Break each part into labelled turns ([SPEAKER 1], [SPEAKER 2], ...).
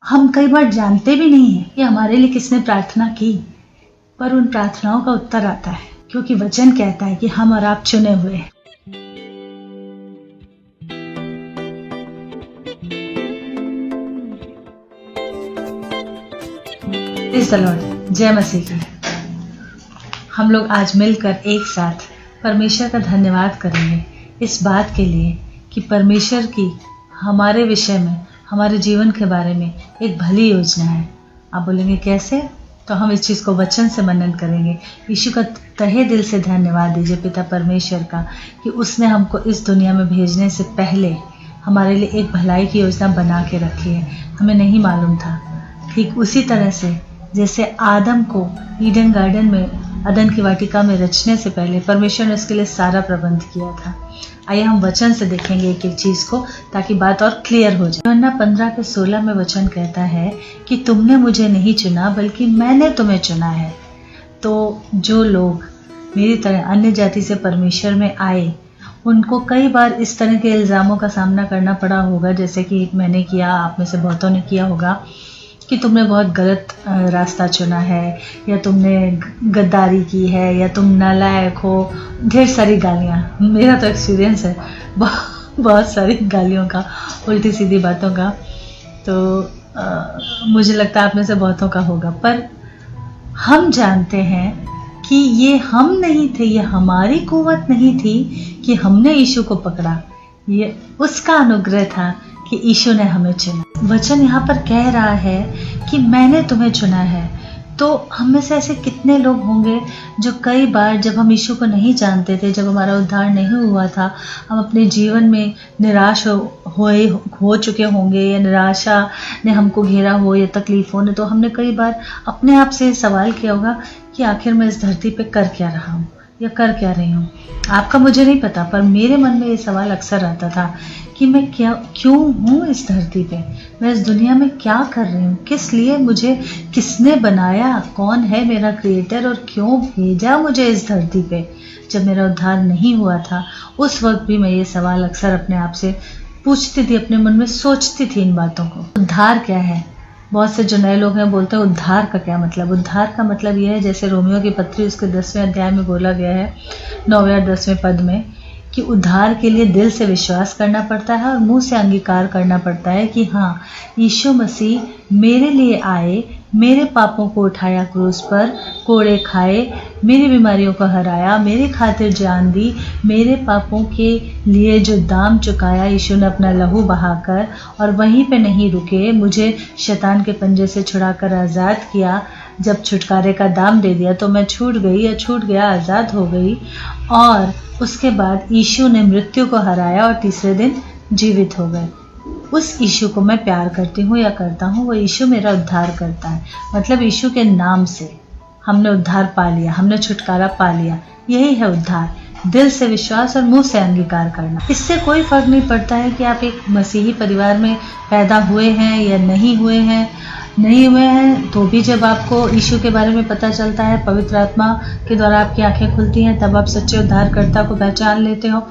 [SPEAKER 1] हम कई बार जानते भी नहीं हैं कि हमारे लिए किसने प्रार्थना की, पर उन प्रार्थनाओं का उत्तर आता है, क्योंकि वचन कहता है कि हम और आप चुने हुए हैं। प्रेज़ द लॉर्ड, जय मसीह की। हम लोग आज मिलकर एक साथ परमेश्वर का धन्यवाद करेंगे इस बात के लिए कि परमेश्वर की हमारे विषय में, हमारे जीवन के बारे में एक भली योजना है। आप बोलेंगे कैसे? तो हम इस चीज़ को वचन से मनन करेंगे। यीशु का तहे दिल से धन्यवाद दीजिए पिता परमेश्वर का कि उसने हमको इस दुनिया में भेजने से पहले हमारे लिए एक भलाई की योजना बना के रखी है। हमें नहीं मालूम था। ठीक उसी तरह से जैसे आदम को ईडन गार्डन में, अदन की वाटिका में रचने से पहले परमेश्वर ने उसके लिए सारा प्रबंध किया था। आइए हम वचन से देखेंगे एक एक चीज को, ताकि बात और क्लियर हो जाए। यूहन्ना 15:16 में वचन कहता है कि तुमने मुझे नहीं चुना बल्कि मैंने तुम्हें चुना है। तो जो लोग मेरी तरह अन्य जाति से परमेश्वर में आए, उनको कई बार इस तरह के इल्ज़ामों का सामना करना पड़ा होगा, जैसे कि मैंने किया, आप में से बहुतों ने किया होगा कि तुमने बहुत गलत रास्ता चुना है, या तुमने गद्दारी की है, या तुम नालायक हो। ढेर सारी गालियाँ, मेरा तो एक्सपीरियंस है बहुत सारी गालियों का, उल्टी सीधी बातों का। तो मुझे लगता है आप में से बहुतों का होगा। पर हम जानते हैं कि ये हम नहीं थे, ये हमारी कुव्वत नहीं थी कि हमने यीशु को पकड़ा। ये उसका अनुग्रह था कि यीशु ने हमें चुना। वचन यहाँ पर कह रहा है कि मैंने तुम्हें चुना है। तो हम में से ऐसे कितने लोग होंगे जो कई बार जब हम यीशु को नहीं जानते थे, जब हमारा उद्धार नहीं हुआ था, हम अपने जीवन में निराश हो चुके होंगे, या निराशा ने हमको घेरा हो, या तकलीफों ने, तो हमने कई बार अपने आप से सवाल किया होगा कि आखिर मैं इस धरती पे कर क्या रहा हूँ या कर क्या रही हूँ। आपका मुझे नहीं पता, पर मेरे मन में ये सवाल अक्सर आता था कि मैं क्यों हूँ इस धरती पे, मैं इस दुनिया में क्या कर रही हूँ, किस लिए मुझे किसने बनाया, कौन है मेरा क्रिएटर और क्यों भेजा मुझे इस धरती पे। जब मेरा उद्धार नहीं हुआ था उस वक्त भी मैं ये सवाल अक्सर अपने आप से पूछती थी, अपने मन में सोचती थी इन बातों को। उद्धार क्या है? बहुत से जो नए लोग हैं बोलते हैं उद्धार का क्या मतलब। उद्धार का मतलब यह है, जैसे रोमियो की पत्री उसके 10वें अध्याय में बोला गया है 9वें और 10वें पद में, कि उद्धार के लिए दिल से विश्वास करना पड़ता है और मुंह से अंगीकार करना पड़ता है कि हाँ, यीशु मसीह मेरे लिए आए, मेरे पापों को उठाया क्रूस पर, कोड़े खाए, मेरी बीमारियों को हराया, मेरी खातिर जान दी, मेरे पापों के लिए जो दाम चुकाया यीशु ने अपना लहू बहाकर, और वहीं पे नहीं रुके, मुझे शैतान के पंजे से छुड़ाकर आज़ाद किया। जब छुटकारे का दाम दे दिया तो मैं छूट गई, या छूट गया, आज़ाद हो गई। और उसके बाद यीशु ने मृत्यु को हराया और तीसरे दिन जीवित हो गए। उस यीशु को मैं प्यार करती हूँ या करता हूँ, वो यीशु मेरा उद्धार करता है। मतलब यीशु के नाम से हमने उद्धार पा लिया, हमने छुटकारा पा लिया। यही है उद्धार, दिल से विश्वास और मुंह से अंगीकार करना। इससे कोई फर्क नहीं पड़ता है कि आप एक मसीही परिवार में पैदा हुए हैं या नहीं हुए हैं। तो भी जब आपको यीशु के बारे में पता चलता है, पवित्र आत्मा के द्वारा आपकी आंखें खुलती हैं, तब आप सच्चे उद्धारकर्ता को पहचान लेते हो।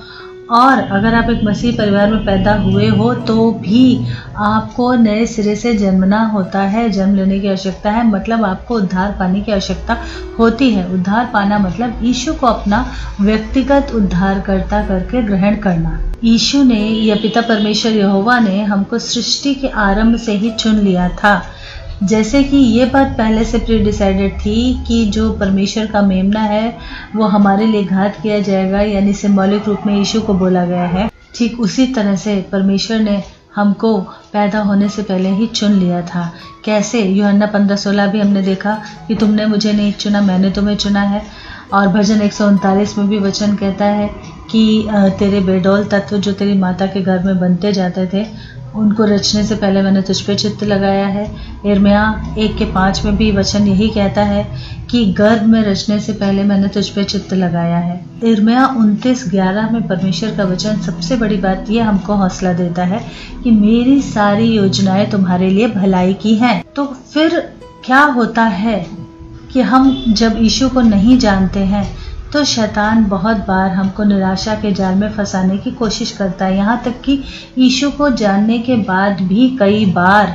[SPEAKER 1] और अगर आप एक मसीह परिवार में पैदा हुए हो तो भी आपको नए सिरे से जन्मना होता है, जन्म लेने की आवश्यकता है। मतलब आपको उद्धार पाने की आवश्यकता होती है। उद्धार पाना मतलब यीशु को अपना व्यक्तिगत उद्धारकर्ता करके ग्रहण करना। यीशु ने, या पिता परमेश्वर यहोवा ने हमको सृष्टि के आरंभ से ही चुन लिया था। जैसे कि ये बात पहले से प्री डिसाइडेड थी कि जो परमेश्वर का मेमना है वो हमारे लिए घात किया जाएगा, यानी सिंबॉलिक रूप में यीशु को बोला गया है। ठीक उसी तरह से परमेश्वर ने हमको पैदा होने से पहले ही चुन लिया था। कैसे? यूहन्ना 15:16 भी हमने देखा कि तुमने मुझे नहीं चुना, मैंने तुम्हें चुना है। और भजन 139 में भी वचन कहता है कि तेरे बेडौल तत्व जो तेरी माता के घर में बनते जाते थे, उनको रचने से पहले मैंने तुझ पे चित्त लगाया है। यिर्मयाह 1:5 में भी वचन यही कहता है कि गर्भ में रचने से पहले मैंने तुझ पे चित्त लगाया है। यिर्मयाह 29:11 में परमेश्वर का वचन सबसे बड़ी बात यह हमको हौसला देता है कि मेरी सारी योजनाएं तुम्हारे लिए भलाई की हैं। तो फिर क्या होता है कि हम जब यीशु को नहीं जानते हैं तो शैतान बहुत बार हमको निराशा के जाल में फंसाने की कोशिश करता है। यहाँ तक कि यीशु को जानने के बाद भी कई बार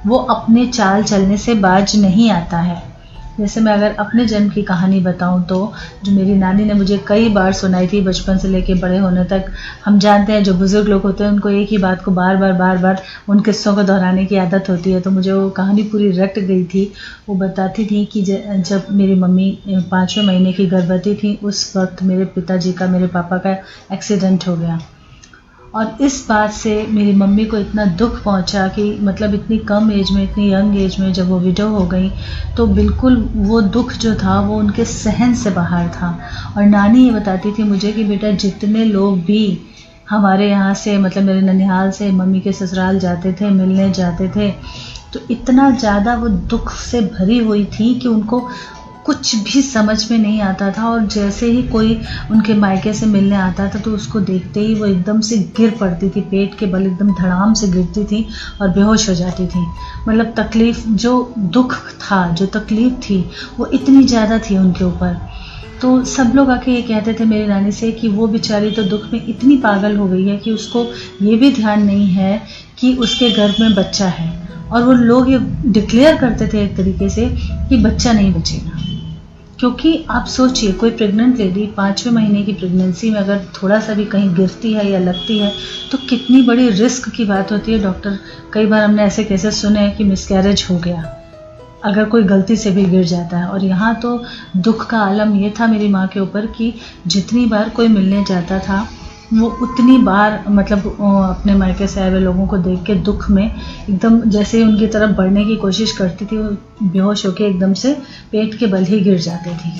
[SPEAKER 1] वो अपने चाल चलने से बाज नहीं आता है। जैसे मैं अगर अपने जन्म की कहानी बताऊं तो जो मेरी नानी ने मुझे कई बार सुनाई थी बचपन से लेके बड़े होने तक। हम जानते हैं जो बुजुर्ग लोग होते हैं उनको एक ही बात को बार बार उन किस्सों को दोहराने की आदत होती है। तो मुझे वो कहानी पूरी रट गई थी। वो बताती थी कि जब मेरी मम्मी 5वें महीने की गर्भवती थी उस वक्त मेरे पिताजी का, मेरे पापा का एक्सीडेंट हो गया। और इस बात से मेरी मम्मी को इतना दुख पहुंचा कि मतलब इतनी कम एज में, इतनी यंग एज में जब वो विडो हो गई तो बिल्कुल वो दुख जो था वो उनके सहन से बाहर था। और नानी ये बताती थी मुझे कि बेटा जितने लोग भी हमारे यहाँ से, मतलब मेरे ननिहाल से मम्मी के ससुराल जाते थे, मिलने जाते थे, तो इतना ज़्यादा वो दुख से भरी हुई थी कि उनको कुछ भी समझ में नहीं आता था। और जैसे ही कोई उनके मायके से मिलने आता था तो उसको देखते ही वो एकदम से गिर पड़ती थी, पेट के बल एकदम धड़ाम से गिरती थी और बेहोश हो जाती थी। मतलब तकलीफ, जो दुख था, जो तकलीफ थी वो इतनी ज़्यादा थी उनके ऊपर। तो सब लोग आके ये कहते थे मेरी नानी से कि वो बेचारी तो दुख में इतनी पागल हो गई है कि उसको ये भी ध्यान नहीं है कि उसके गर्भ में बच्चा है। और वो लोग ये डिक्लेयर करते थे एक तरीके से कि बच्चा नहीं बचेगा। क्योंकि आप सोचिए कोई प्रेग्नेंट लेडी 5वें महीने की प्रेगनेंसी में अगर थोड़ा सा भी कहीं गिरती है या लगती है तो कितनी बड़ी रिस्क की बात होती है। डॉक्टर, कई बार हमने ऐसे केसेस सुने हैं कि मिसकैरेज हो गया अगर कोई गलती से भी गिर जाता है। और यहाँ तो दुख का आलम ये था मेरी माँ के ऊपर कि जितनी बार कोई मिलने जाता था वो उतनी बार मतलब अपने मायके से आए हुए लोगों को देख के दुख में एकदम जैसे ही उनकी तरफ बढ़ने की कोशिश करती थी वो बेहोश होकर एकदम से पेट के बल ही गिर जाती थी।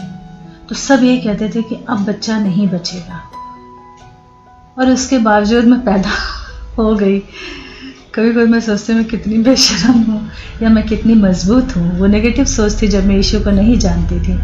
[SPEAKER 1] तो सब ये कहते थे कि अब बच्चा नहीं बचेगा। और उसके बावजूद मैं पैदा हो गई। कभी कभी मैं सोचती हूँ मैं कितनी बेशरम हूँ या मैं कितनी मजबूत हूँ। वो नेगेटिव सोच थी जब मैं यीशु को नहीं जानती थी।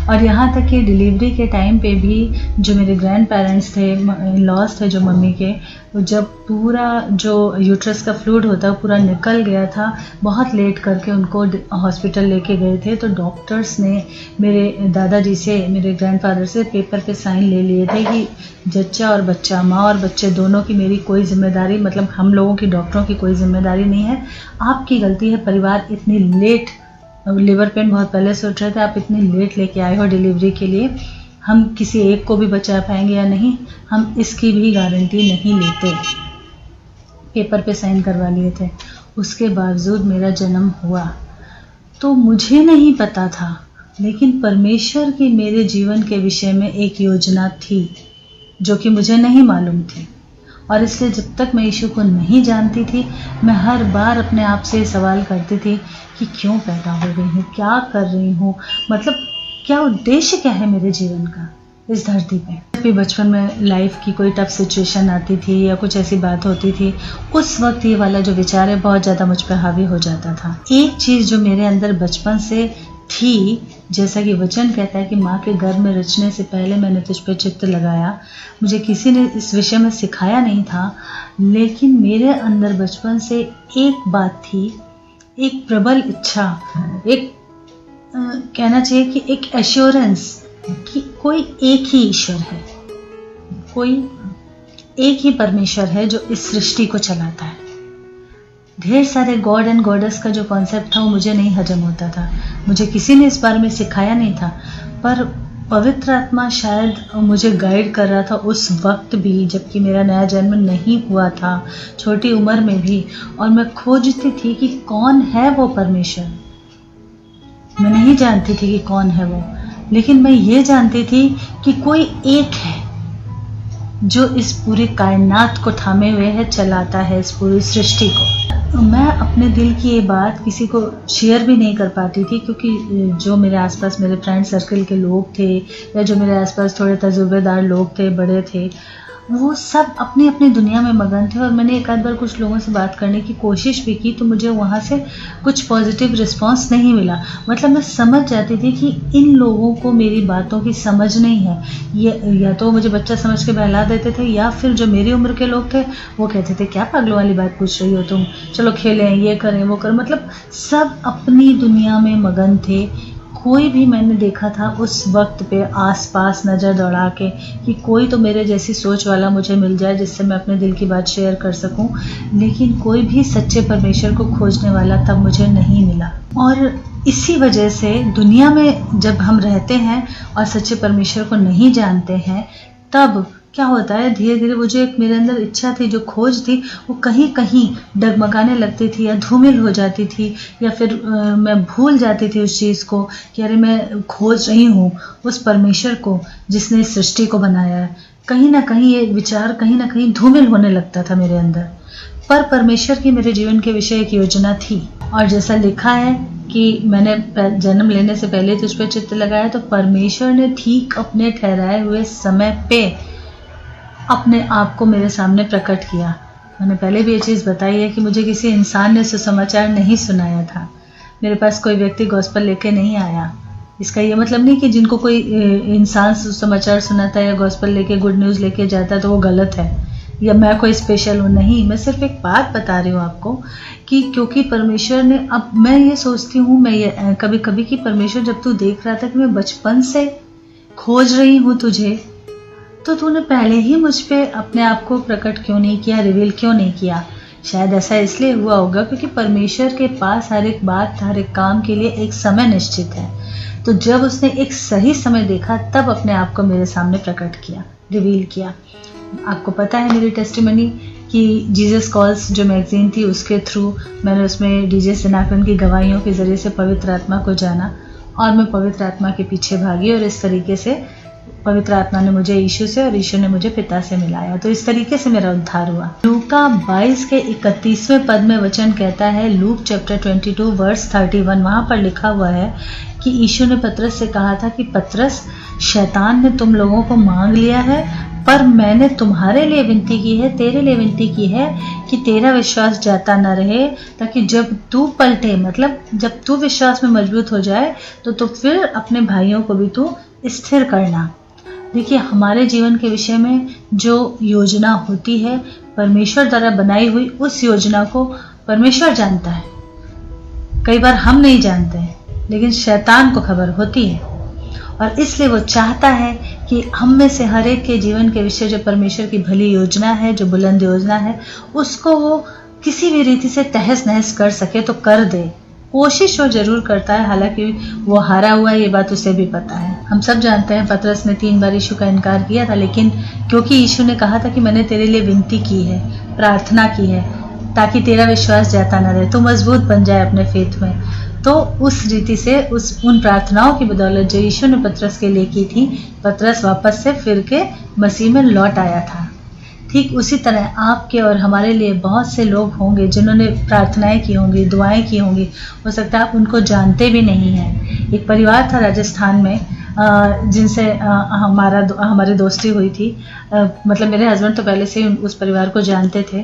[SPEAKER 1] और यहाँ तक कि डिलीवरी के टाइम पे भी जो मेरे ग्रैंड पेरेंट्स थे, लॉस थे जो मम्मी के, जब पूरा जो यूट्रस का फ्लूइड होता है पूरा निकल गया था, बहुत लेट करके उनको हॉस्पिटल लेके गए थे। तो डॉक्टर्स ने मेरे दादाजी से, मेरे ग्रैंडफादर से पेपर पे साइन ले लिए थे कि जच्चा और बच्चा, माँ और बच्चे दोनों की मेरी कोई जिम्मेदारी, मतलब हम लोगों की डॉक्टरों की कोई जिम्मेदारी नहीं है। आपकी गलती है, परिवार इतनी लेट, लिवर पेन बहुत पहले से उठ रहे थे, आप इतनी लेट लेके आए हो डिलीवरी के लिए, हम किसी एक को भी बचा पाएंगे या नहीं, हम इसकी भी गारंटी नहीं लेते। पेपर पे साइन करवा लिए थे। उसके बावजूद मेरा जन्म हुआ। तो मुझे नहीं पता था, लेकिन परमेश्वर की मेरे जीवन के विषय में एक योजना थी जो कि मुझे नहीं मालूम थी। और इसलिए जब तक मैं यीशु को नहीं जानती थी, मैं हर बार अपने आप से सवाल करती थी कि क्यों पैदा हो गई हूँ, क्या कर रही हूँ, मतलब क्या उद्देश्य क्या है मेरे जीवन का इस धरती पे। जब भी बचपन में लाइफ की कोई टफ सिचुएशन आती थी या कुछ ऐसी बात होती थी, उस वक्त ये वाला जो विचार है बहुत ज़्यादा मुझ पर हावी हो जाता था। एक चीज़ जो मेरे अंदर बचपन से थी, जैसा कि वचन कहता है कि माँ के गर्भ में रचने से पहले मैंने तुझ पे चित्त लगाया। मुझे किसी ने इस विषय में सिखाया नहीं था, लेकिन मेरे अंदर बचपन से एक बात थी, एक प्रबल इच्छा, एक कहना चाहिए कि एक एश्योरेंस कि कोई एक ही ईश्वर है, कोई एक ही परमेश्वर है जो इस सृष्टि को चलाता है। ढेर सारे गॉड एंड गॉडेस का जो कॉन्सेप्ट था वो मुझे नहीं हजम होता था, मुझे किसी ने इस बारे में सिखाया नहीं था। पर पवित्र आत्मा शायद मुझे गाइड कर रहा था उस वक्त भी, जबकि मेरा नया जन्म नहीं हुआ था, छोटी उम्र में भी। और मैं खोजती थी कि कौन है वो परमेश्वर। मैं नहीं जानती थी कि कौन है वो, लेकिन मैं ये जानती थी कि कोई एक है जो इस पूरी कायनात को थामे हुए है, चलाता है इस पूरी सृष्टि को। मैं अपने दिल की ये बात किसी को शेयर भी नहीं कर पाती थी, क्योंकि जो मेरे आसपास मेरे फ्रेंड सर्कल के लोग थे या जो मेरे आसपास थोड़े तजुर्बेदार लोग थे, बड़े थे, वो सब अपनी अपनी दुनिया में मगन थे। और मैंने एक आध बार कुछ लोगों से बात करने की कोशिश भी की तो मुझे वहाँ से कुछ पॉजिटिव रिस्पांस नहीं मिला। मतलब मैं समझ जाती थी कि इन लोगों को मेरी बातों की समझ नहीं है। ये या तो मुझे बच्चा समझ के बहला देते थे, या फिर जो मेरी उम्र के लोग थे वो कहते थे क्या पागलों वाली बात पूछ रही हो तुम, चलो खेलें, ये करें वो करें। मतलब सब अपनी दुनिया में मगन थे, कोई भी मैंने देखा था उस वक्त पे आसपास नज़र दौड़ा के कि कोई तो मेरे जैसी सोच वाला मुझे मिल जाए जिससे मैं अपने दिल की बात शेयर कर सकूं, लेकिन कोई भी सच्चे परमेश्वर को खोजने वाला तब मुझे नहीं मिला। और इसी वजह से दुनिया में जब हम रहते हैं और सच्चे परमेश्वर को नहीं जानते हैं, तब क्या होता है, धीरे धीरे वो जो एक मेरे अंदर इच्छा थी, जो खोज थी, वो कहीं कहीं डगमगाने लगती थी या धूमिल हो जाती थी, या फिर मैं भूल जाती थी उस चीज़ को कि अरे मैं खोज रही हूँ उस परमेश्वर को जिसने इस सृष्टि को बनाया है। कहीं ना कहीं ये विचार कहीं ना कहीं धूमिल होने लगता था मेरे अंदर। पर परमेश्वर की मेरे जीवन के विषय एक योजना थी, और जैसा लिखा है कि मैंने जन्म लेने से पहले तो उस पर चित्त लगाया, तो परमेश्वर ने ठीक अपने ठहराए हुए समय पे अपने आप को मेरे सामने प्रकट किया। मैंने पहले भी ये चीज़ बताई है कि मुझे किसी इंसान ने सुसमाचार नहीं सुनाया था। मेरे पास कोई व्यक्ति गॉस्पेल लेके नहीं आया। इसका ये मतलब नहीं कि जिनको कोई इंसान सुसमाचार सुनाता है या गॉस्पेल लेके, गुड न्यूज़ लेके जाता है तो वो गलत है या मैं कोई स्पेशल हूँ। नहीं, मैं सिर्फ एक बात बता रही हूँ आपको कि क्योंकि परमेश्वर ने, अब मैं ये सोचती हूँ, मैं ये कभी कभी कि परमेश्वर जब तू देख रहा था कि मैं बचपन से खोज रही हूँ तुझे, तो तूने पहले ही मुझ पे अपने आप को प्रकट क्यों नहीं किया, रिवील क्यों नहीं किया। शायद ऐसा इसलिए हुआ होगा क्योंकि परमेश्वर के पास हर एक बात, हर एक काम के लिए एक समय निश्चित है। तो जब उसने एक सही समय देखा तब अपने आप को मेरे सामने प्रकट किया, रिवील किया। आपको पता है मेरी टेस्टिमनी कि जीसस कॉल्स जो मैगजीन थी उसके थ्रू मैंने उसमें डीजे सिनाकन की गवाहियों के ज़रिए से पवित्र आत्मा को जाना, और मैं पवित्र आत्मा के पीछे भागी, और इस तरीके से पवित्र आत्मा ने मुझे यीशु से और यीशु ने मुझे पिता से मिलाया। तो इस तरीके से मेरा उद्धार हुआ। लूका 22 के 31वें पद में वचन कहता है, लूक चैप्टर 22 वर्स 31, वहाँ पर लिखा हुआ है कि यीशु ने पतरस से कहा था कि पतरस, शैतान ने तुम लोगों को मांग लिया है, पर मैंने तुम्हारे लिए विनती की है, तेरे लिए विनती की है कि तेरा विश्वास जाता न रहे, ताकि जब तू पलटे, मतलब जब तू विश्वास में मजबूत हो जाए तो फिर अपने भाइयों को भी तू स्थिर करना। देखिए, हमारे जीवन के विषय में जो योजना होती है परमेश्वर द्वारा बनाई हुई, उस योजना को परमेश्वर जानता है। कई बार हम नहीं जानते हैं, लेकिन शैतान को खबर होती है, और इसलिए वो चाहता है कि हम में से हर एक के जीवन के विषय जो परमेश्वर की भली योजना है, जो बुलंद योजना है, उसको वो किसी भी रीति से तहस नहस कर सके तो कर दे। कोशिश वो जरूर करता है, हालांकि वो हारा हुआ है, ये बात उसे भी पता है। हम सब जानते हैं पतरस ने 3 बार यीशु का इनकार किया था, लेकिन क्योंकि यीशु ने कहा था कि मैंने तेरे लिए विनती की है, प्रार्थना की है, ताकि तेरा विश्वास जाता न रहे, तो मजबूत बन जाए अपने फेथ में। तो उस रीति से उन प्रार्थनाओं की बदौलत जो यीशु ने पतरस के लिए की थी, पतरस वापस से फिर के मसीह में लौट आया था। ठीक उसी तरह आपके और हमारे लिए बहुत से लोग होंगे जिन्होंने प्रार्थनाएं की होंगी, दुआएं की होंगी, हो सकता है आप उनको जानते भी नहीं हैं। एक परिवार था राजस्थान में जिनसे हमारी दोस्ती हुई थी। मतलब मेरे हस्बैंड तो पहले से ही उस परिवार को जानते थे,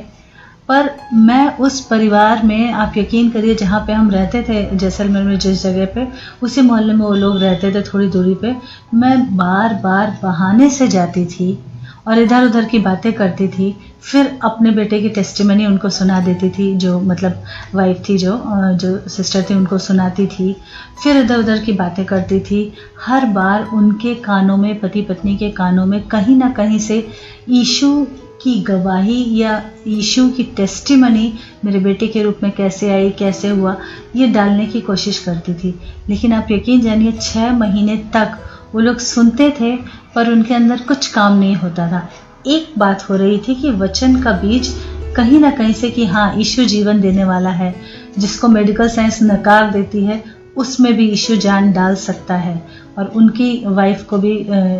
[SPEAKER 1] पर मैं उस परिवार में, आप यकीन करिए, जहाँ पे हम रहते थे जैसलमेर में जिस जगह पे, उसी मोहल्ले में वो लोग रहते थे थोड़ी दूरी पे, मैं बार बार बहाने से जाती थी और इधर उधर की बातें करती थी, फिर अपने बेटे की टेस्टिमनी उनको सुना देती थी, जो मतलब वाइफ थी, जो सिस्टर थी, उनको सुनाती थी, फिर इधर उधर की बातें करती थी। हर बार उनके कानों में, पति पत्नी के कानों में कहीं ना कहीं से यीशु की गवाही या यीशु की टेस्टिमनी मेरे बेटे के रूप में कैसे आई, कैसे हुआ, ये डालने की कोशिश करती थी। लेकिन आप यकीन जानिए 6 महीने तक वो लोग सुनते थे, पर उनके अंदर कुछ काम नहीं होता था। एक बात हो रही थी कि वचन का बीज कहीं ना कहीं से कि हाँ, यीशु जीवन देने वाला है, जिसको मेडिकल साइंस नकार देती है, उसमें भी यीशु जान डाल सकता है। और उनकी वाइफ को भी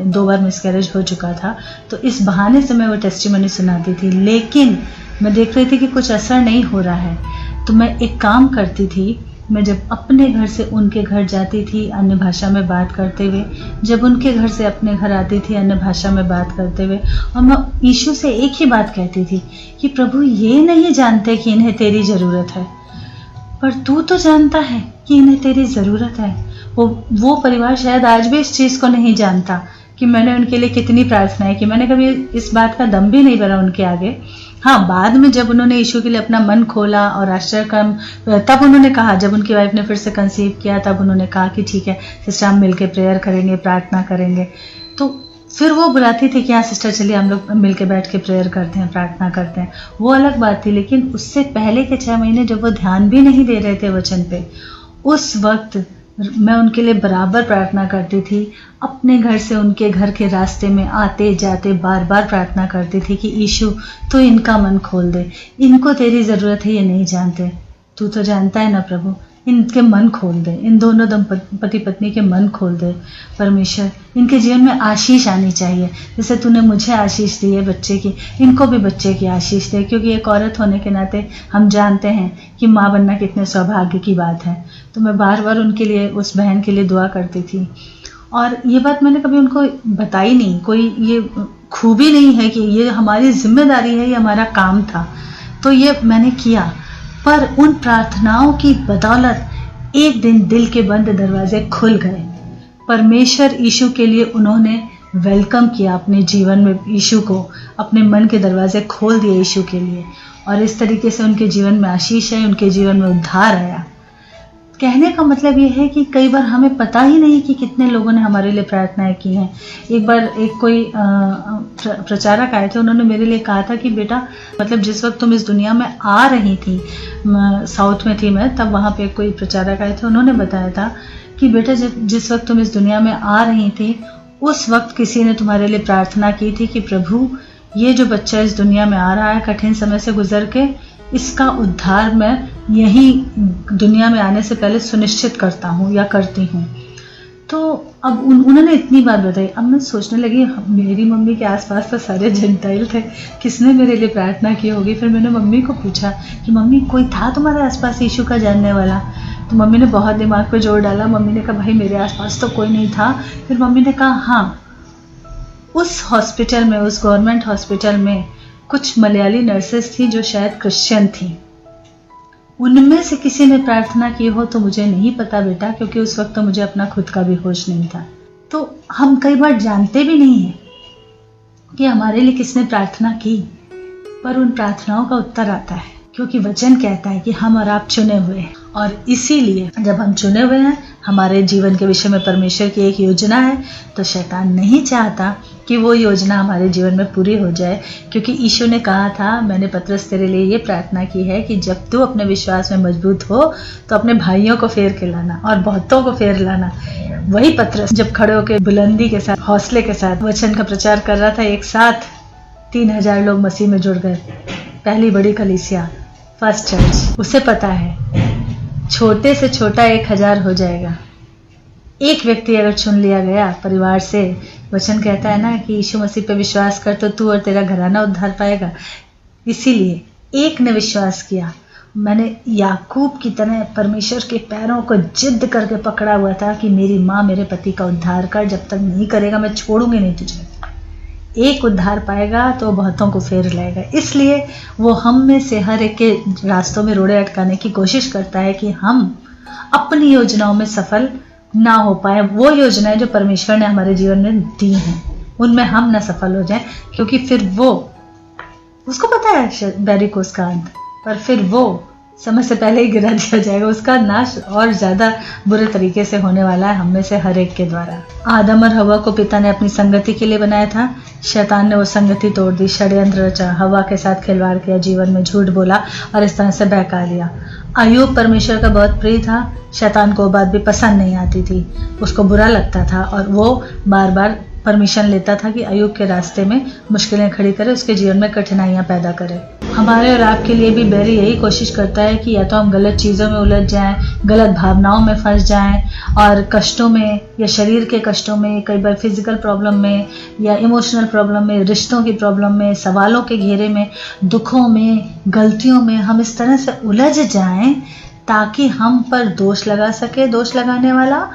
[SPEAKER 1] 2 बार मिसकैरेज हो चुका था, तो इस बहाने से मैं वो टेस्टिमनी सुनाती थी। लेकिन मैं देख रही थी कि कुछ असर नहीं हो रहा है, तो मैं एक काम करती थी। मैं जब अपने घर से उनके घर जाती थी अन्य भाषा में बात करते हुए, जब उनके घर से अपने घर आती थी अन्य भाषा में बात करते हुए, और मैं यीशु से एक ही बात कहती थी कि प्रभु, ये नहीं जानते कि इन्हें तेरी ज़रूरत है, पर तू तो जानता है कि इन्हें तेरी ज़रूरत है। वो परिवार शायद आज भी इस चीज़ को नहीं जानता कि मैंने उनके लिए कितनी प्रार्थनाएं की। मैंने कभी इस बात का दम भी नहीं भरा उनके आगे। हाँ, बाद में जब उन्होंने यीशु के लिए अपना मन खोला और आश्चर्यकर्म, तब उन्होंने कहा, जब उनकी वाइफ ने फिर से कंसीव किया, तब उन्होंने कहा कि ठीक है सिस्टर, हम मिलके प्रेयर करेंगे, प्रार्थना करेंगे। तो फिर वो बुलाती थी कि हाँ सिस्टर चलिए हम लोग मिलके बैठ के प्रेयर करते हैं, प्रार्थना करते हैं। वो अलग बात थी। लेकिन उससे पहले के 6 महीने जब वो ध्यान भी नहीं दे रहे थे वचन पे, उस वक्त मैं उनके लिए बराबर प्रार्थना करती थी। अपने घर से उनके घर के रास्ते में आते जाते बार बार प्रार्थना करती थी कि यीशु तू इनका मन खोल दे, इनको तेरी ज़रूरत है, ये नहीं जानते, तू तो जानता है ना प्रभु, इनके मन खोल दे, इन दोनों पति पत्नी के मन खोल दे परमेश्वर, इनके जीवन में आशीष आनी चाहिए, जैसे तूने मुझे आशीष दी है बच्चे की, इनको भी बच्चे की आशीष दे। क्योंकि एक औरत होने के नाते हम जानते हैं कि माँ बनना कितने सौभाग्य की बात है। तो मैं बार बार उनके लिए, उस बहन के लिए दुआ करती थी। और ये बात मैंने कभी उनको बताई नहीं, कोई ये खूबी नहीं है कि ये हमारी जिम्मेदारी है, ये हमारा काम था, तो ये मैंने किया। पर उन प्रार्थनाओं की बदौलत एक दिन दिल के बंद दरवाजे खुल गए। परमेश्वर यीशु के लिए उन्होंने वेलकम किया अपने जीवन में, यीशु को अपने मन के दरवाजे खोल दिए यीशु के लिए, और इस तरीके से उनके जीवन में आशीष है, उनके जीवन में उद्धार आया। कहने का मतलब ये है कि कई बार हमें पता ही नहीं कि कितने लोगों ने हमारे लिए प्रार्थनाएं की हैं। एक बार एक कोई प्रचारक आए थे, उन्होंने मेरे लिए कहा था कि बेटा, मतलब जिस वक्त तुम इस दुनिया में आ रही थी, साउथ में थी मैं तब, वहाँ पे कोई प्रचारक आए थे, उन्होंने बताया था कि बेटा जिस वक्त तुम इस दुनिया में आ रही थी, उस वक्त किसी ने तुम्हारे लिए प्रार्थना की थी कि प्रभु ये जो बच्चा इस दुनिया में आ रहा है कठिन समय से गुजर के, इसका उद्धार मैं यही दुनिया में आने से पहले सुनिश्चित करता हूँ या करती हूँ। तो अब उन्होंने इतनी बात बताई। अब मैं सोचने लगी, मेरी मम्मी के आसपास तो सारे जेंटाइल थे, किसने मेरे लिए प्रार्थना की होगी। फिर मैंने मम्मी को पूछा कि मम्मी कोई था तुम्हारे आसपास यीशु का जानने वाला? तो मम्मी ने बहुत दिमाग पे जोर डाला। मम्मी ने कहा भाई मेरे आसपास तो कोई नहीं था। फिर मम्मी ने कहा हाँ, उस हॉस्पिटल में, उस गवर्नमेंट हॉस्पिटल में कुछ मलयाली नर्सेस थी जो शायद क्रिश्चियन थी, उनमें से किसी ने प्रार्थना की हो तो मुझे नहीं पता बेटा, क्योंकि उस वक्त तो मुझे अपना खुद का भी होश नहीं था। तो हम कई बार जानते भी नहीं हैं कि हमारे लिए किसने प्रार्थना की, पर उन प्रार्थनाओं का उत्तर आता है, क्योंकि वचन कहता है कि हम और आप चुने हुए हैं। और इसीलिए जब हम चुने हुए हैं, हमारे जीवन के विषय में परमेश्वर की एक योजना है, तो शैतान नहीं चाहता कि वो योजना हमारे जीवन में पूरी हो जाए। क्योंकि यीशु ने कहा था, मैंने पतरस तेरे लिए ये प्रार्थना की है कि जब तू अपने विश्वास में मजबूत हो तो अपने भाइयों को फेर के लाना और बहुतों को फेर लाना। वही पतरस जब खड़े होकर बुलंदी के साथ, हौसले के साथ वचन का प्रचार कर रहा था, एक साथ 3000 लोग मसीह में जुड़ गए। पहली बड़ी कलीसिया, फर्स्ट चर्च। उसे पता है छोटे से छोटा 1000 हो जाएगा। एक व्यक्ति अगर चुन लिया गया परिवार से, वचन कहता है ना कि यीशु मसीह पे विश्वास कर तो तू और तेरा घराना उद्धार पाएगा। इसीलिए एक ने विश्वास किया। मैंने याकूब की तरह परमेश्वर के पैरों को जिद करके पकड़ा हुआ था कि मेरी माँ मेरे पति का उद्धार कर, जब तक नहीं करेगा मैं छोड़ूंगी नहीं तुझे। एक उद्धार पाएगा तो बहुतों को फेर लाएगा। इसलिए वो हम में से हर एक के रास्तों में रोड़े अटकाने की कोशिश करता है कि हम अपनी योजनाओं में सफल ना हो पाए। वो योजनाएं जो परमेश्वर ने हमारे जीवन में दी हैं, उनमें हम ना सफल हो जाएं, क्योंकि फिर वो, उसको पता है बैरिकोस का अंत, पर फिर वो समय से पहले ही गिरा दिया जाएगा। उसका नाश और ज्यादा बुरे तरीके से होने वाला है हम में से हर एक के द्वारा। आदम और हवा को पिता ने अपनी संगति के लिए बनाया था। शैतान ने वो संगति तोड़ दी, षड्यंत्र रचा, हवा के साथ खिलवाड़ किया, जीवन में झूठ बोला और इस तरह से बहका लिया। अय्यूब परमेश्वर का बहुत प्रिय था। शैतान को वो बात भी पसंद नहीं आती थी, उसको बुरा लगता था और वो बार बार परमिशन लेता था कि अय्यूब के रास्ते में मुश्किलें खड़ी करे, उसके जीवन में कठिनाइयां पैदा करे। हमारे और आपके लिए भी बैरी यही कोशिश करता है कि या तो हम गलत चीज़ों में उलझ जाएं, गलत भावनाओं में फंस जाएं और कष्टों में, या शरीर के कष्टों में, कई बार फिजिकल प्रॉब्लम में या इमोशनल प्रॉब्लम में, रिश्तों की प्रॉब्लम में, सवालों के घेरे में, दुखों में, गलतियों में हम इस तरह से उलझ जाएं ताकि हम पर दोष लगा सके दोष लगाने वाला,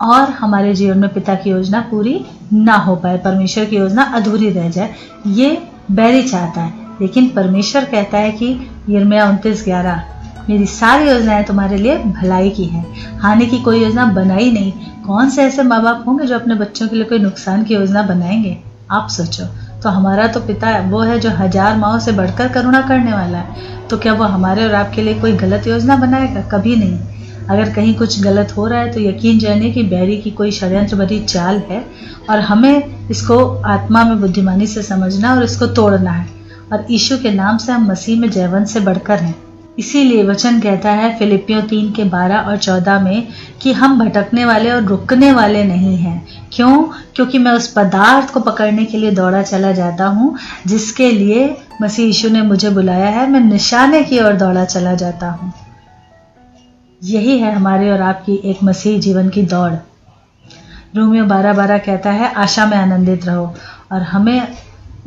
[SPEAKER 1] और हमारे जीवन में पिता की योजना पूरी ना हो पाए, परमेश्वर की योजना अधूरी रह जाए। ये बैरी चाहता है। लेकिन परमेश्वर कहता है कि यिर्मयाह 29:11, मेरी सारी योजनाएं तुम्हारे लिए भलाई की है, हानि की कोई योजना बनाई नहीं। कौन से ऐसे माँ बाप होंगे जो अपने बच्चों के लिए कोई नुकसान की योजना बनाएंगे? आप सोचो। तो हमारा तो पिता वो है जो 1000 माँओं से बढ़कर करुणा करने वाला है, तो क्या वो हमारे और आपके लिए कोई गलत योजना बनाएगा? कभी नहीं। अगर कहीं कुछ गलत हो रहा है तो यकीन जानिए कि बैरी की कोई षड्यंत्र भरी चाल है और हमें इसको आत्मा में बुद्धिमानी से समझना और इसको तोड़ना है। और यीशु के नाम से हम मसीह में जयवंत से बढ़कर हैं। इसीलिए वचन कहता है फिलिपियों 3 के 12 और 14 में कि हम भटकने वाले और रुकने वाले नहीं हैं। क्यों? क्योंकि मैं उस पदार्थ को पकड़ने के लिए दौड़ा चला जाता हूँ जिसके लिए मसीह यीशु ने मुझे बुलाया है। मैं निशाने की ओर दौड़ा चला जाता हूँ। यही है हमारे और आपकी एक मसीह जीवन की दौड़। रोमियो 12:12 कहता है आशा में आनंदित रहो। और हमें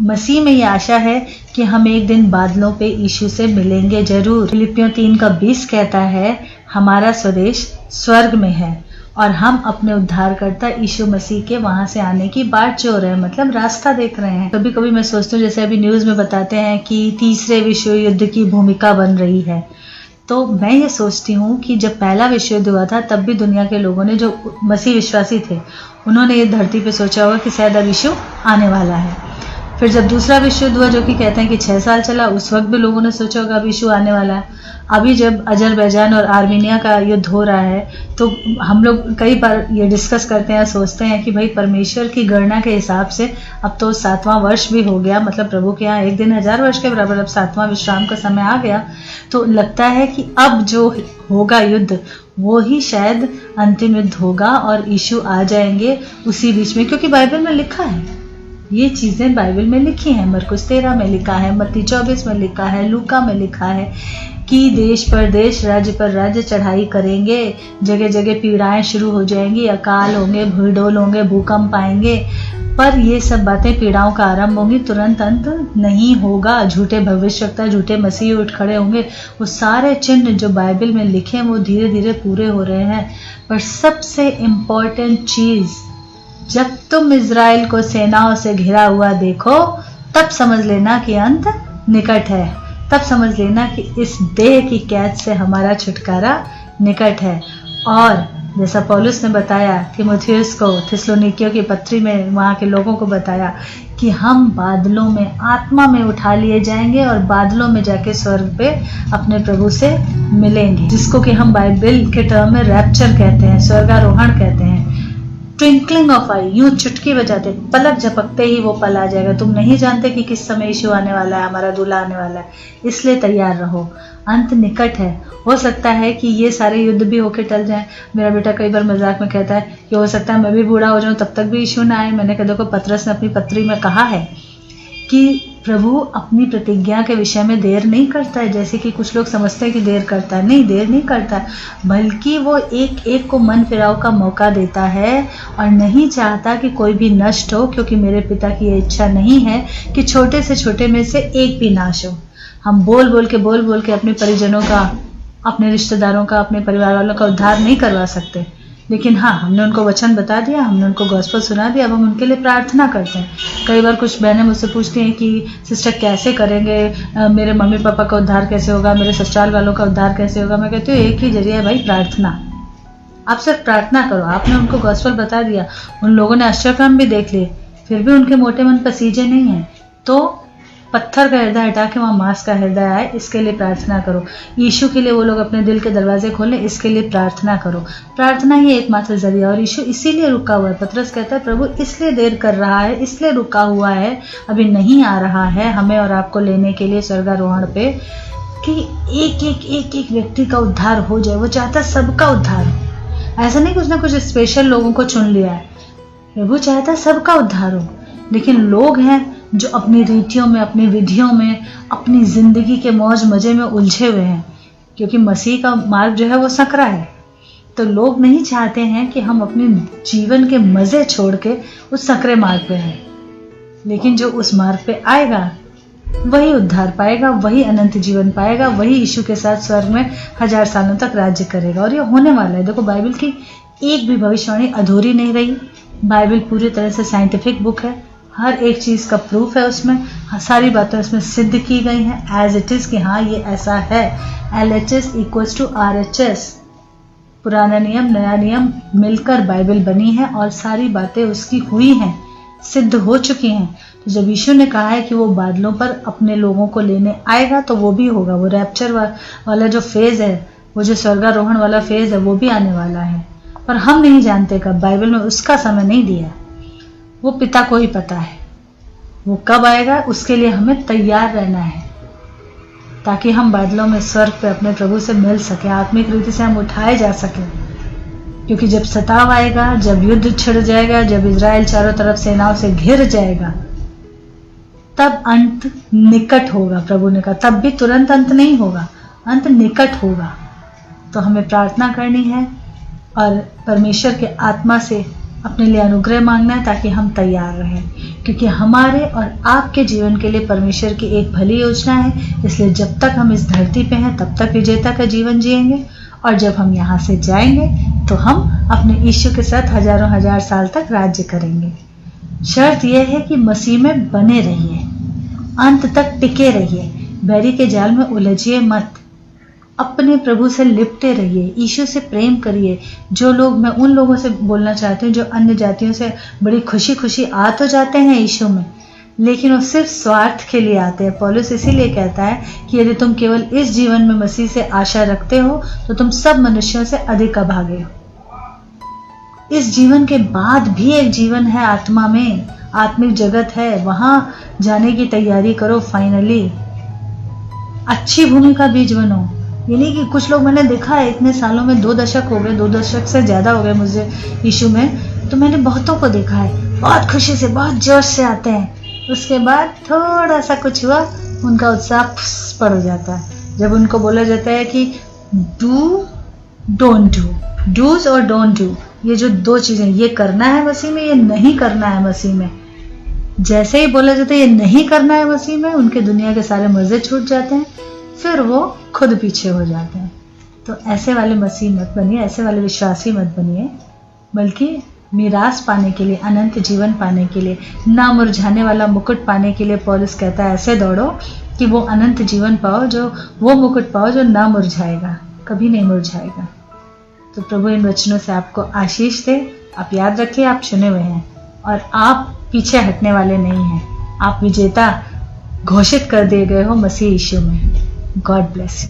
[SPEAKER 1] मसीह में ये आशा है कि हम एक दिन बादलों पे यीशु से मिलेंगे जरूर। फिलिपियों 3 का 20 कहता है हमारा स्वदेश स्वर्ग में है और हम अपने उद्धारकर्ता यीशु मसीह के वहां से आने की बाट जो रहे हैं, मतलब रास्ता देख रहे हैं। कभी कभी मैं सोचती हूँ, जैसे अभी न्यूज में बताते हैं कि तीसरे विश्व युद्ध की भूमिका बन रही है, तो मैं ये सोचती हूँ कि जब पहला विश्व युद्ध हुआ था तब भी दुनिया के लोगों ने, जो मसीह विश्वासी थे, उन्होंने ये धरती पे सोचा होगा कि शायद अब यीशु आने वाला है। फिर जब दूसरा विश्व युद्ध हुआ जो कि कहते हैं कि 6 साल चला, उस वक्त भी लोगों ने सोचा होगा अब यीशु आने वाला है। अभी जब अजरबैजान और आर्मीनिया का युद्ध हो रहा है तो हम लोग कई बार ये डिस्कस करते हैं, सोचते हैं कि भाई परमेश्वर की गणना के हिसाब से अब तो 7वां वर्ष भी हो गया, मतलब प्रभु के यहाँ एक दिन 1000 वर्ष के बराबर, अब 7वां विश्राम का समय आ गया। तो लगता है कि अब जो होगा युद्ध वो ही शायद अंतिम युद्ध होगा और यीशु आ जाएंगे उसी बीच में, क्योंकि बाइबल में लिखा है, ये चीजें बाइबल में लिखी हैं। मरकुस 13 में लिखा है, मत्ती 24 में लिखा है, लूका में लिखा है कि देश पर देश, राज्य पर राज्य चढ़ाई करेंगे, जगह जगह पीड़ाएं शुरू हो जाएंगी, अकाल होंगे, भूडोल होंगे, भूकंप आएंगे। पर ये सब बातें पीड़ाओं का आरंभ होंगी, तुरंत अंत नहीं होगा। झूठे भविष्यवक्ता, झूठे मसीह उठ खड़े होंगे। वो सारे चिन्ह जो बाइबल में लिखे हैं वो धीरे धीरे पूरे हो रहे हैं। पर सबसे इम्पोर्टेंट चीज, जब तुम इज़राइल को सेनाओं से घिरा हुआ देखो तब समझ लेना कि अंत निकट है। तब समझ लेना कि इस देह की कैद से हमारा छुटकारा निकट है। और जैसा पौलुस ने बताया तीमुथियुस को, थिस्सलुनीकियों की पत्री में वहाँ के लोगों को बताया कि हम बादलों में आत्मा में उठा लिए जाएंगे और बादलों में जाके स्वर्ग पे अपने प्रभु से मिलेंगे, जिसको कि हम बाइबल के टर्म में रैप्चर कहते हैं, स्वर्गारोहण कहते हैं। ट्विंकलिंग ऑफ आई, यूं चुटकी बजाते, पलक झपकते ही वो पल आ जाएगा। तुम नहीं जानते कि किस समय यीशु आने वाला है, हमारा दूल्हा आने वाला है, इसलिए तैयार रहो, अंत निकट है। हो सकता है कि ये सारे युद्ध भी होके टल जाएं। मेरा बेटा कई बार मजाक में कहता है कि हो सकता है मैं भी बूढ़ा हो जाऊं तब तक भी यीशु ना आए। मैंने कहा देखो, पतरस ने अपनी पत्री में कहा है कि प्रभु अपनी प्रतिज्ञा के विषय में देर नहीं करता है, जैसे कि कुछ लोग समझते हैं कि देर करता है। नहीं, देर नहीं करता, बल्कि वो एक एक को मन फिराव का मौका देता है और नहीं चाहता कि कोई भी नष्ट हो, क्योंकि मेरे पिता की ये इच्छा नहीं है कि छोटे से छोटे में से एक भी नाश हो। हम बोल बोल के अपने परिजनों का, अपने रिश्तेदारों का, अपने परिवार वालों का उद्धार नहीं करवा सकते, लेकिन हाँ, हमने उनको वचन बता दिया, हमने उनको गॉस्पेल सुना दिया, अब हम उनके लिए प्रार्थना करते हैं। कई बार कुछ बहनें मुझसे पूछती हैं कि सिस्टर कैसे करेंगे, मेरे मम्मी पापा का उद्धार कैसे होगा, मेरे ससुराल वालों का उद्धार कैसे होगा। मैं कहती हूँ एक ही जरिया है भाई, प्रार्थना। आप सिर्फ प्रार्थना करो। आपने उनको गॉस्पेल बता दिया, उन लोगों ने अष्टक्रम भी देख लिए, फिर भी उनके मोटे मन पर सीजे नहीं है, तो पत्थर का हृदय हटा के वहाँ मांस का हृदय आए, इसके लिए प्रार्थना करो। यीशु के लिए वो लोग अपने दिल के दरवाजे खोलें, इसके लिए प्रार्थना करो। प्रार्थना ही एकमात्र जरिया, और यीशु इसीलिए रुका हुआ है। पतरस कहता है प्रभु इसलिए देर कर रहा है, इसलिए रुका हुआ है, अभी नहीं आ रहा है हमें और आपको लेने के लिए स्वर्गारोहण पे, कि एक व्यक्ति का उद्धार हो जाए। वो चाहता है सबका उद्धार हो, ऐसा नहीं कुछ ना कुछ स्पेशल लोगों को चुन लिया है। प्रभु चाहता है सबका उद्धार हो, लेकिन लोग हैं जो अपनी रीतियों में, अपनी विधियों में, अपनी जिंदगी के मौज मजे में उलझे हुए हैं, क्योंकि मसीह का मार्ग जो है वो सकरा है। तो लोग नहीं चाहते हैं कि हम अपने जीवन के मजे छोड़ के उस सकरे मार्ग पे हैं, लेकिन जो उस मार्ग पे आएगा वही उद्धार पाएगा, वही अनंत जीवन पाएगा, वही यीशु के साथ स्वर्ग में 1000 सालों तक राज्य करेगा। और ये होने वाला है। देखो, बाइबल की एक भी भविष्यवाणी अधूरी नहीं रही। बाइबल पूरी तरह से साइंटिफिक बुक है, हर एक चीज़ का प्रूफ है उसमें, सारी बातें उसमें सिद्ध की गई हैं एज इट इज़ कि हाँ ये ऐसा है। LHS इक्वल्स टू RHS, पुराना नियम नया नियम मिलकर बाइबल बनी है और सारी बातें उसकी हुई हैं, सिद्ध हो चुकी हैं। तो जब यीशु ने कहा है कि वो बादलों पर अपने लोगों को लेने आएगा तो वो भी होगा। वो रैप्चर वाला जो फेज़ है, वो जो स्वर्गारोहण वाला फेज़ है, वो भी आने वाला है, पर हम नहीं जानते कब। बाइबल में उसका समय नहीं दिया, वो पिता को ही पता है वो कब आएगा। उसके लिए हमें तैयार रहना है ताकि हम बादलों में स्वर्ग पे अपने प्रभु से मिल सके, आत्मिक रीति से हम उठाए जा सके। क्योंकि जब सताव आएगा, जब युद्ध छिड़ जाएगा, जब इजराइल चारों तरफ सेनाओं से घिर जाएगा, तब अंत निकट होगा। प्रभु ने कहा तब भी तुरंत अंत नहीं होगा, अंत निकट होगा। तो हमें प्रार्थना करनी है और परमेश्वर के आत्मा से अपने लिए अनुग्रह मांगना है ताकि हम तैयार रहें, क्योंकि हमारे और आपके जीवन के लिए परमेश्वर की एक भली योजना है। इसलिए जब तक हम इस धरती पे हैं तब तक विजेता का जीवन जिएंगे, और जब हम यहाँ से जाएंगे तो हम अपने यीशु के साथ हजारों हजार साल तक राज्य करेंगे। शर्त यह है कि मसीह में बने रहिए, अंत तक टिके रहिए, बैरी के जाल में उलझिए मत, अपने प्रभु से लिपटे रहिए, यीशु से प्रेम करिए। जो लोग, मैं उन लोगों से बोलना चाहती हूँ जो अन्य जातियों से बड़ी खुशी खुशी आ तो जाते हैं यीशु में, लेकिन वो सिर्फ स्वार्थ के लिए आते हैं। पौलुस इसीलिए कहता है कि यदि तुम केवल इस जीवन में मसीह से आशा रखते हो तो तुम सब मनुष्यों से अधिक अभागे हो। इस जीवन के बाद भी एक जीवन है आत्मा में, आत्मिक जगत है, वहां जाने की तैयारी करो। फाइनली अच्छी भूमि का बीज बनो। ये नहीं कि कुछ लोग, मैंने देखा है इतने सालों में 2 दशक हो गए, 2 दशक से ज्यादा हो गए मुझे यीशु में, तो मैंने बहुतों को देखा है बहुत खुशी से, बहुत जोश से आते हैं, उसके बाद थोड़ा सा कुछ हुआ, उनका उत्साह पड़ जाता है। जब उनको बोला जाता है कि डू डोंट डू, डूज और डोंट डू, ये जो 2 चीजें, ये करना है मसीह में, ये नहीं करना है मसीह में, जैसे ही बोला जाता है ये नहीं करना है मसीह में, उनके दुनिया के सारे मजे छूट जाते हैं, फिर वो खुद पीछे हो जाते हैं। तो ऐसे वाले मसीह मत बनिए, ऐसे वाले विश्वासी मत बनिए, बल्कि मीरास पाने के लिए, अनंत जीवन पाने के लिए, ना मुरझाने वाला मुकुट पाने के लिए पौलुस कहता है ऐसे दौड़ो कि वो अनंत जीवन पाओ, जो वो मुकुट पाओ जो ना मुरझाएगा, कभी नहीं मुरझाएगा। तो प्रभु इन वचनों से आपको आशीष दे। आप याद रखिए आप चुने हुए हैं और आप पीछे हटने वाले नहीं हैं। आप विजेता घोषित कर दिए गए हो मसीह यीशु में। God bless you.